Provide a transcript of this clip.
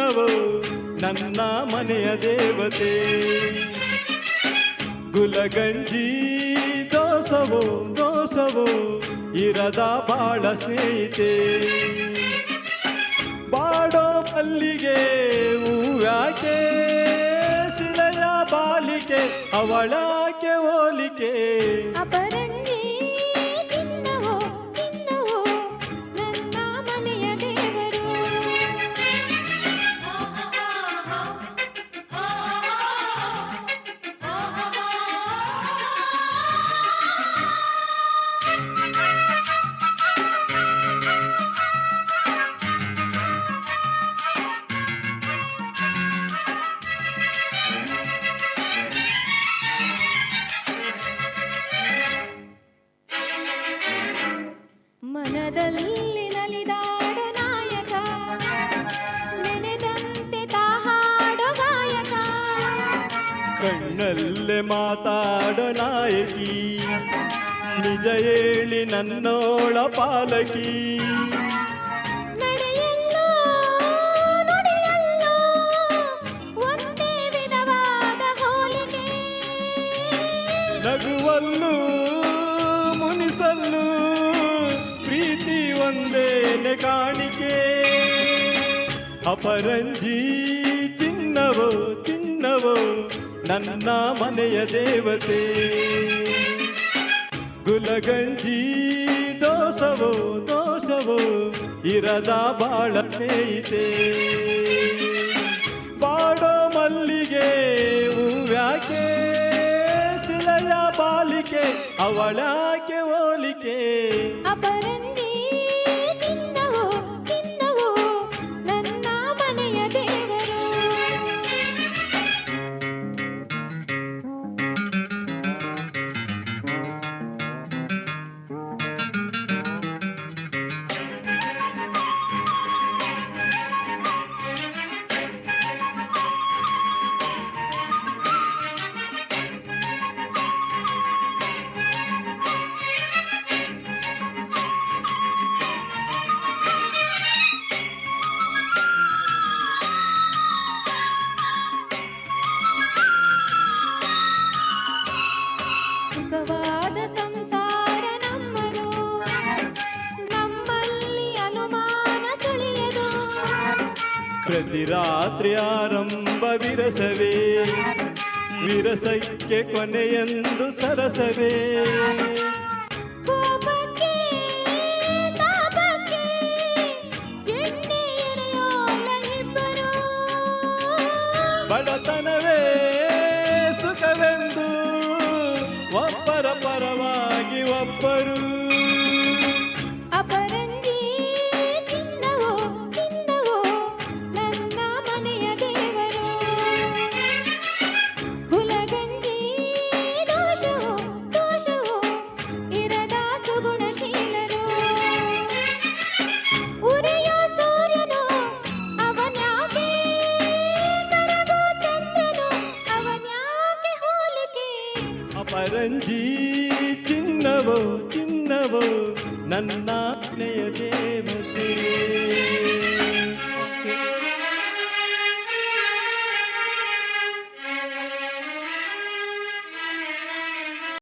ಚಿನ್ನವೋ ನನ್ನ ಮನೆಯ ದೇವತೆ. ಗುಲಗಂಜಿ ದೋಸವೋ ದೋಸವೋ ಇರದ ಬಾಳ ಸ್ನೇಹಿತೆ. ಬಾಡೋ ಮಲ್ಲಿಗೆ ಹೂವ್ಯಾಕೆ ಶಿಲೆಯ ಬಾಲಿಕೆ ಅವಳಾಕೆ ಹೋಲಿಕೆ. ಅಪರಂಜಿ ಚಿನ್ನವೋ ಚಿನ್ನವೋ ನನ್ನ ಮನೆಯ ದೇವರು. ಮನದಲ್ಲಿ ನಲಿದಾಡೋ ನಾಯಕ, ನೆನೆದಂತೆ ತಾಹಾಡೋ ಗಾಯಕ. ಕಣ್ಣಲ್ಲೇ ಮಾತಾಡೋ ನಾಯಕಿ, ನಿಜ ಹೇಳಿ ನನ್ನೋಳ ಪಾಲಕಿ. ನಡೆಯಲ್ಲೋ ನುಡಿಯಲ್ಲೋ ಒಂದೇ ವಿಧವಾದ ಹೋಲಿಕೆ. ನಗುವಲ್ಲೂ ಮುನಿಸಲ್ಲೂ ಪ್ರೀತಿ ಒಂದೇನೆ ಕಾಣಿಕೆ. ಅಪರಂಜಿ ಚಿನ್ನವೋ ಚಿನ್ನವೋ ನನ್ನ ಮನೆಯ ದೇವತೆ. ಗುಲಗಂಜಿ ದೋಸವೋ ದೋಸವೋ ಇರದ ಬಾಳ ಸ್ನೇಹಿತೆ. ಬಾಡೋ ಮಲ್ಲಿಗೆ ಹೂವ್ಯಾಕೆ ಶಿಲೆಯ ಬಾಲಿಕೆ ಅವಳಾಕೆ ಹೋಲಿಕೆ. ಅಪರಂಜಿ ಚಿನ್ನವೋ ಚಿನ್ನವೋ ನನ್ನ ಮನೆಯ ದೇವರು. ಸುಖವಾದ ಸಂಸಾರ ನಮ್ಮದು, ನಮ್ಮಲ್ಲಿ ಅನುಮಾನ ಸುಳಿಯದು. ಪ್ರತಿ ರಾತ್ರಿ ಆರಂಭ ವಿರಸವೇ, ವಿರಸಕ್ಕೆ ಕೊನೆಯೆಂದು ಸರಸವೇ. ಕೋಪಕ್ಕೆ ತಾಪಕ್ಕೆ ಎಣ್ಣೆ ಎರೆಯೋಲ್ಲ ಇಬ್ಬರು. ಬಡತನವೇ ಸುಖವೆಂದು ಒಬ್ಬರ ಪರವಾಗಿ ಒಬ್ಬರು. ಅಪರಂಜಿ ಚಿನ್ನವೋ ಚಿನ್ನವೋ ನನ್ನ ಮನೆಯ ದೇವರು. ಗುಲಗಂಜಿ ದೋಷವೋ ದೋಷವೋ ಇರದ ಸುಗುಣಶೀಲರು. ಉರಿಯೋ ಸೂರ್ಯನು ಅವನ್ಯಾಕೆ, ಕರಗೋ ಚಂದ್ರನು ಅವನ್ಯಾಕೆ ಹೋಲಿಕೆ. ಅಪರಂಜಿ ಚಿನ್ನವೋ ಚಿನ್ನವೋ ನನ್ನ ಮನೆಯ ದೇವತೆ.